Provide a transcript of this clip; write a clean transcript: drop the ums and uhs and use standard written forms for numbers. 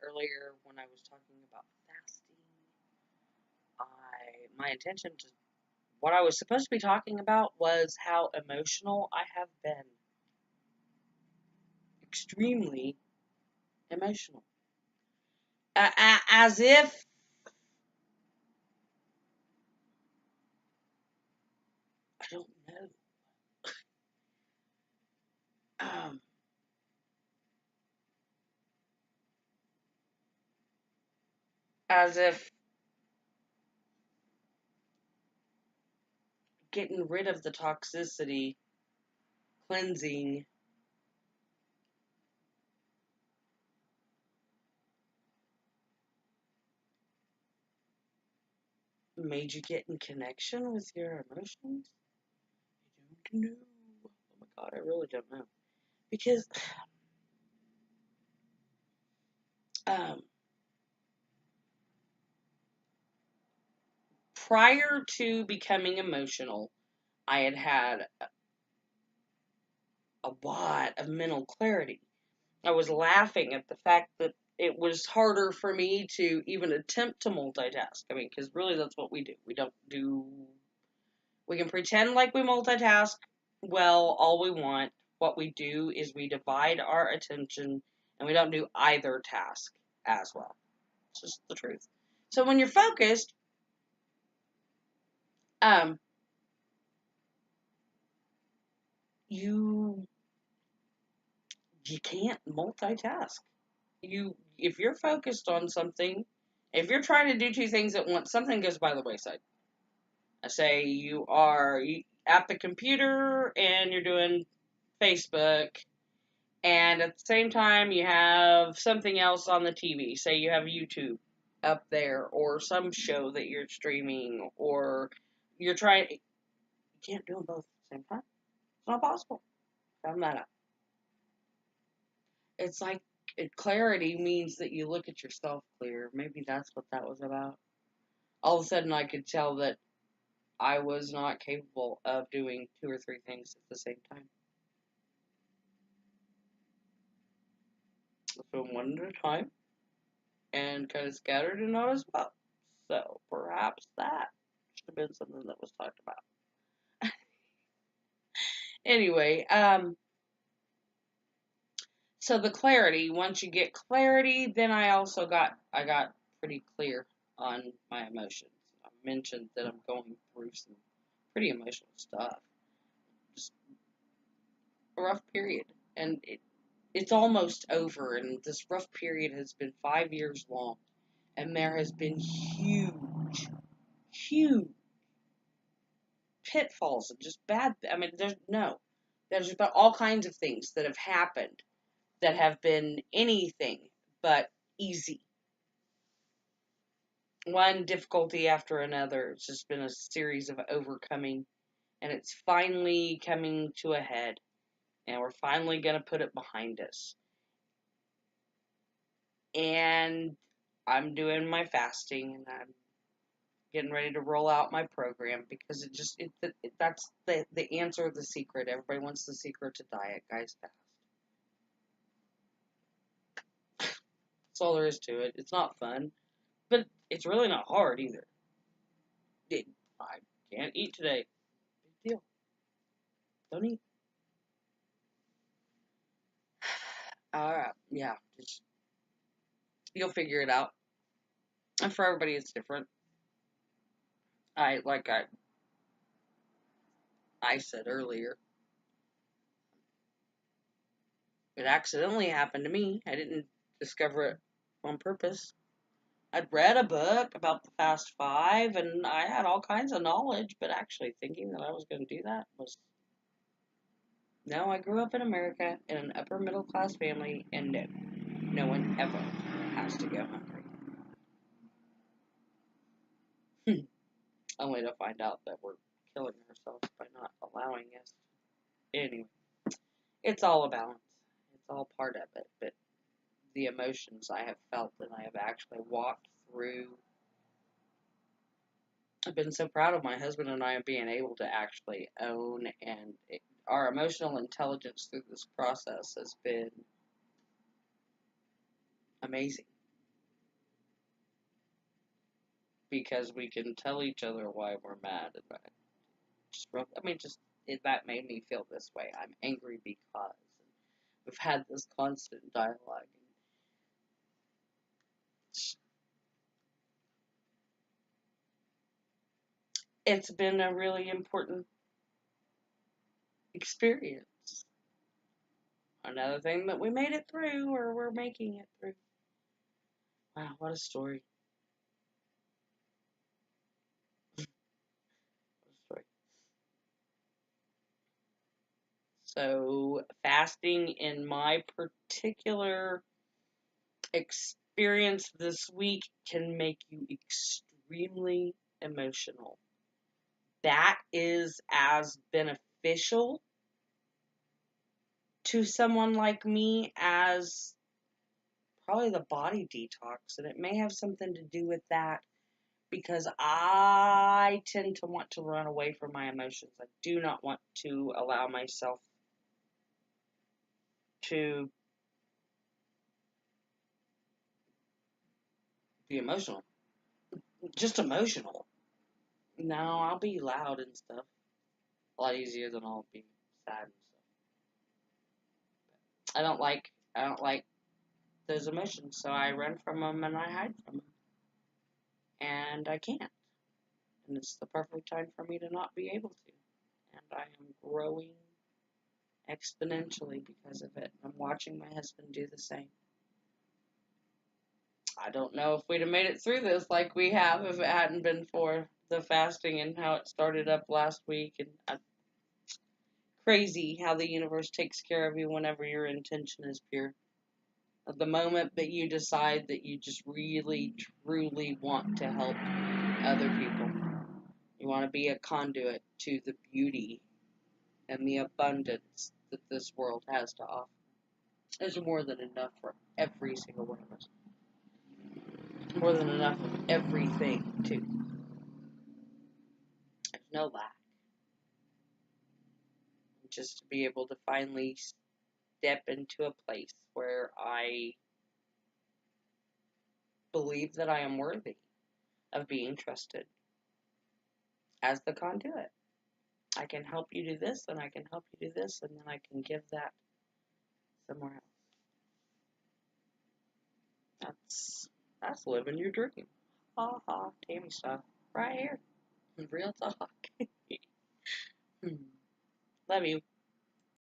Earlier when I was talking about fasting, my intention to what I was supposed to be talking about was how emotional I have been. Extremely emotional. As if, I don't know, um, as if getting rid of the toxicity, cleansing, made you get in connection with your emotions? I don't know. Oh my god, I really don't know. Because um, prior to becoming emotional, I had had a lot of mental clarity. I was laughing at the fact that it was harder for me to even attempt to multitask. I mean, because really that's what we do. We don't do, we can pretend like we multitask well all we want. What we do is we divide our attention and we don't do either task as well. It's just the truth. So when you're focused, um, you you can't multitask. If you're focused on something, if you're trying to do two things at once, something goes by the wayside. I say you are at the computer and you're doing Facebook, and at the same time you have something else on the TV. Say you have YouTube up there, or some show that you're streaming, or you're trying. You can't do them both at the same time. It's not possible. Found that out. It's like clarity means that you look at yourself clear. Maybe that's what that was about. All of a sudden, I could tell that I was not capable of doing two or three things at the same time. So one at a time and kind of scattered and not as well. So perhaps that should have been something that was talked about. Anyway, so the clarity, once you get clarity, then I got pretty clear on my emotions. I mentioned that I'm going through some pretty emotional stuff. Just a rough period. And it's almost over, and this rough period has been 5 years long, and there has been huge pitfalls and just bad. I mean, there's been all kinds of things that have happened that have been anything but easy. One difficulty after another. It's just been a series of overcoming, and it's finally coming to a head, and we're finally going to put it behind us. And I'm doing my fasting, and I'm getting ready to roll out my program because that's the answer, the secret. Everybody wants the secret to diet, guys. Fast. That's all there is to it. It's not fun, but it's really not hard either. It, I can't eat today. Big deal. Don't eat. Yeah, just you'll figure it out. And for everybody, it's different. I like I said earlier, it accidentally happened to me. I didn't discover it on purpose. I'd read a book about the Fast Five, and I had all kinds of knowledge, but actually thinking that I was going to do that was no. I grew up in America in an upper middle class family, and no, no one ever has to go hungry. Only to find out that we're killing ourselves by not allowing us. Anyway, it's all a balance. It's all part of it, but the emotions I have felt and I have actually walked through. I've been so proud of my husband and I of being able to actually own our emotional intelligence through this process has been amazing because we can tell each other why we're mad. And that made me feel this way. I'm angry because we've had this constant dialogue. It's been a really important experience. Another thing that we made it through, or we're making it through. Wow, what a story. What a story. So, fasting in my particular experience this week can make you extremely emotional. That is as beneficial to someone like me as probably the body detox, and it may have something to do with that because I tend to want to run away from my emotions. I do not want to allow myself to be emotional. Just emotional. No, I'll be loud and stuff. A lot easier than I'll be sad and stuff. I don't like those emotions, so I run from them and I hide from them. And I can't. And it's the perfect time for me to not be able to. And I am growing exponentially because of it. I'm watching my husband do the same. I don't know if we'd have made it through this like we have if it hadn't been for the fasting and how it started up last week. And crazy how the universe takes care of you whenever your intention is pure. At the moment that you decide that you just really, truly want to help other people, you want to be a conduit to the beauty and the abundance that this world has to offer. There's more than enough for every single one of us. More than enough of everything, too. There's no lack. Just to be able to finally step into a place where I believe that I am worthy of being trusted as the conduit. I can help you do this, and I can help you do this, and then I can give that somewhere else. That's living your dream. Ha ha, Tammy style. Right here. Real talk. Love you.